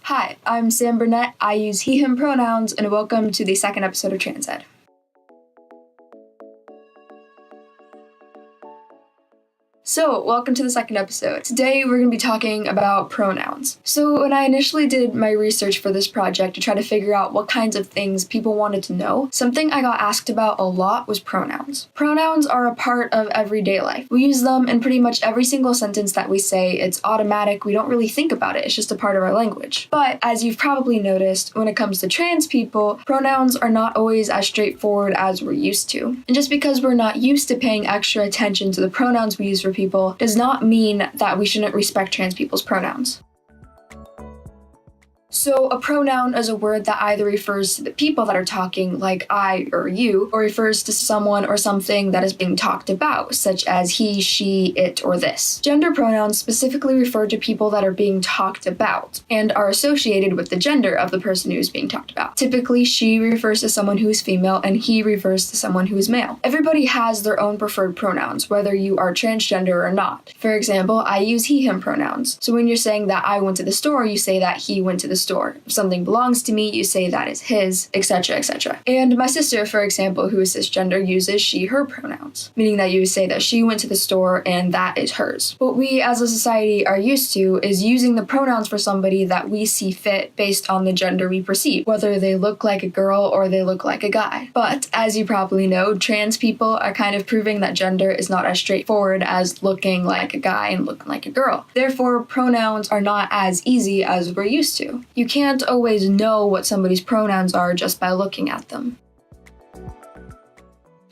Hi, I'm Sam Burnett. I use he, him pronouns, and welcome to the second episode of TransEd. So, welcome to the second episode. Today, we're going to be talking about pronouns. So, when I initially did my research for this project to try to figure out what kinds of things people wanted to know, something I got asked about a lot was pronouns. Pronouns are a part of everyday life. We use them in pretty much every single sentence that we say. It's automatic. We don't really think about it. It's just a part of our language. But, as you've probably noticed, when it comes to trans people, pronouns are not always as straightforward as we're used to. And just because we're not used to paying extra attention to the pronouns we use for people does not mean that we shouldn't respect trans people's pronouns. So a pronoun is a word that either refers to the people that are talking, like I or you, or refers to someone or something that is being talked about, such as he, she, it, or this. Gender pronouns specifically refer to people that are being talked about and are associated with the gender of the person who is being talked about. Typically, she refers to someone who is female and he refers to someone who is male. Everybody has their own preferred pronouns, whether you are transgender or not. For example, I use he, him pronouns. So when you're saying that I went to the store, you say that he went to the store. If something belongs to me, you say that is his, etc., etc. And my sister, for example, who is cisgender, uses she, her pronouns, meaning that you say that she went to the store and that is hers. What we as a society are used to is using the pronouns for somebody that we see fit based on the gender we perceive, whether they look like a girl or they look like a guy. But, as you probably know, trans people are kind of proving that gender is not as straightforward as looking like a guy and looking like a girl. Therefore, pronouns are not as easy as we're used to. You can't always know what somebody's pronouns are just by looking at them.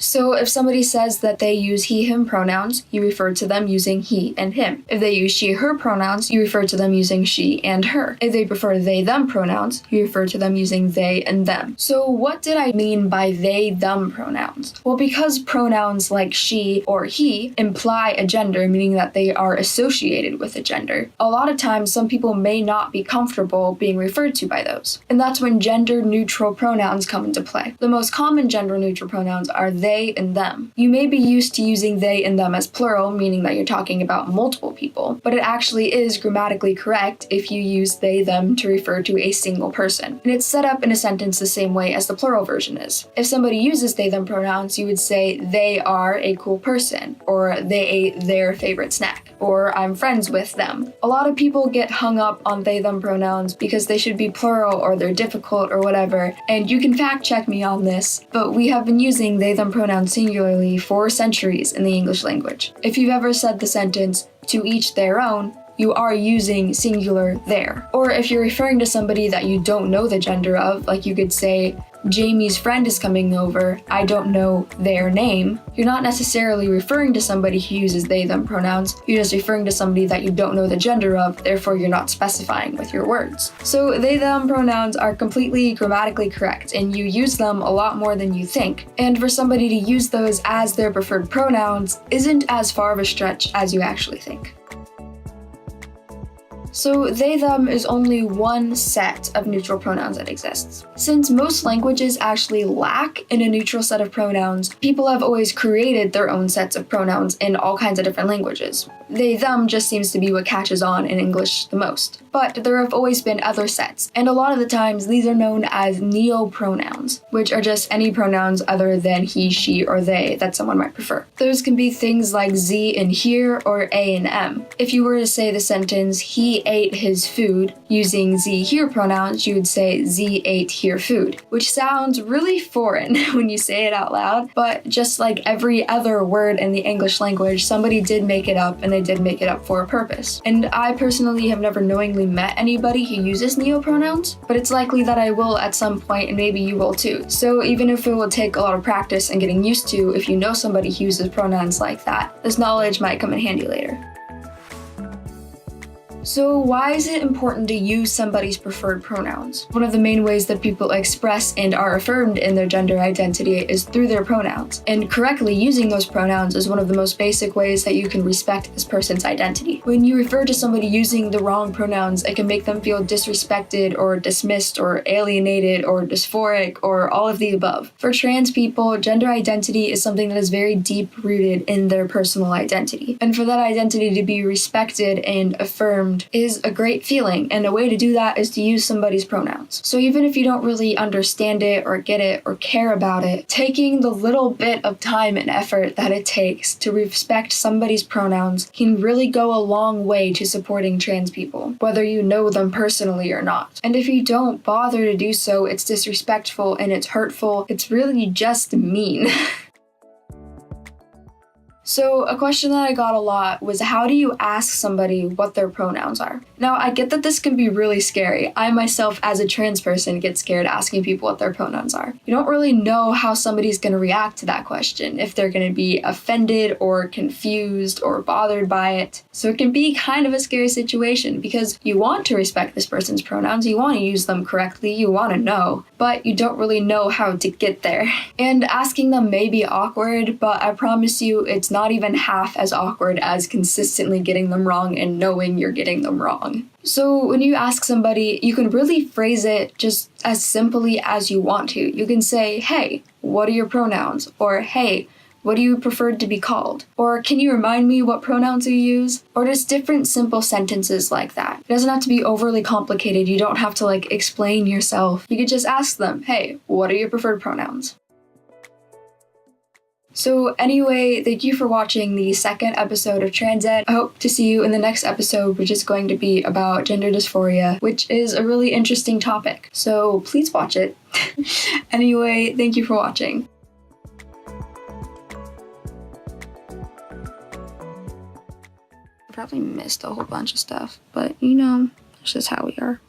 So if somebody says that they use he, him pronouns, you refer to them using he and him. If they use she, her pronouns, you refer to them using she and her. If they prefer they, them pronouns, you refer to them using they and them. So what did I mean by they, them pronouns? Well, because pronouns like she or he imply a gender, meaning that they are associated with a gender, a lot of times some people may not be comfortable being referred to by those. And that's when gender-neutral pronouns come into play. The most common gender-neutral pronouns are they and them. You may be used to using they and them as plural, meaning that you're talking about multiple people, but it actually is grammatically correct if you use they, them to refer to a single person. And it's set up in a sentence the same way as the plural version is. If somebody uses they, them pronouns, you would say they are a cool person, or they ate their favorite snack, or I'm friends with them. A lot of people get hung up on they, them pronouns because they should be plural or they're difficult or whatever, and you can fact check me on this, but we have been using they, them pronouns singularly for centuries in the English language. If you've ever said the sentence, to each their own, you are using singular there. Or if you're referring to somebody that you don't know the gender of, like you could say, Jamie's friend is coming over, I don't know their name, you're not necessarily referring to somebody who uses they, them pronouns, you're just referring to somebody that you don't know the gender of, therefore you're not specifying with your words. So they, them pronouns are completely grammatically correct, and you use them a lot more than you think. And for somebody to use those as their preferred pronouns isn't as far of a stretch as you actually think. So they, them is only one set of neutral pronouns that exists. Since most languages actually lack in a neutral set of pronouns, people have always created their own sets of pronouns in all kinds of different languages. They, them just seems to be what catches on in English the most. But there have always been other sets, and a lot of the times these are known as neopronouns, which are just any pronouns other than he, she, or they that someone might prefer. Those can be things like z and here or a and m. If you were to say the sentence, he ate his food, using z here pronouns, you would say z ate here food, which sounds really foreign when you say it out loud, but just like every other word in the English language, somebody did make it up, and they did make it up for a purpose. And I personally have never knowingly met anybody who uses neopronouns, but it's likely that I will at some point, and maybe you will too. So even if it will take a lot of practice and getting used to, if you know somebody who uses pronouns like that, this knowledge might come in handy later. So why is it important to use somebody's preferred pronouns? One of the main ways that people express and are affirmed in their gender identity is through their pronouns. And correctly using those pronouns is one of the most basic ways that you can respect this person's identity. When you refer to somebody using the wrong pronouns, it can make them feel disrespected or dismissed or alienated or dysphoric or all of the above. For trans people, gender identity is something that is very deep rooted in their personal identity. And for that identity to be respected and affirmed affirmed is a great feeling, and a way to do that is to use somebody's pronouns. So even if you don't really understand it or get it or care about it, taking the little bit of time and effort that it takes to respect somebody's pronouns can really go a long way to supporting trans people, whether you know them personally or not. And if you don't bother to do so, it's disrespectful and it's hurtful. It's really just mean. So a question that I got a lot was, how do you ask somebody what their pronouns are? Now, I get that this can be really scary. I myself, as a trans person, get scared asking people what their pronouns are. You don't really know how somebody's going to react to that question, if they're going to be offended or confused or bothered by it. So it can be kind of a scary situation because you want to respect this person's pronouns, you want to use them correctly, you want to know, but you don't really know how to get there. And asking them may be awkward, but I promise you it's not even half as awkward as consistently getting them wrong and knowing you're getting them wrong. So when you ask somebody, you can really phrase it just as simply as you want to. You can say, hey, what are your pronouns? Or hey, what do you prefer to be called? Or can you remind me what pronouns you use? Or just different simple sentences like that. It doesn't have to be overly complicated. You don't have to explain yourself. You could just ask them, hey, what are your preferred pronouns? So anyway, thank you for watching the second episode of Trans Ed. I hope to see you in the next episode, which is going to be about gender dysphoria, which is a really interesting topic. So please watch it. Anyway, thank you for watching. I probably missed a whole bunch of stuff, but that's just how we are.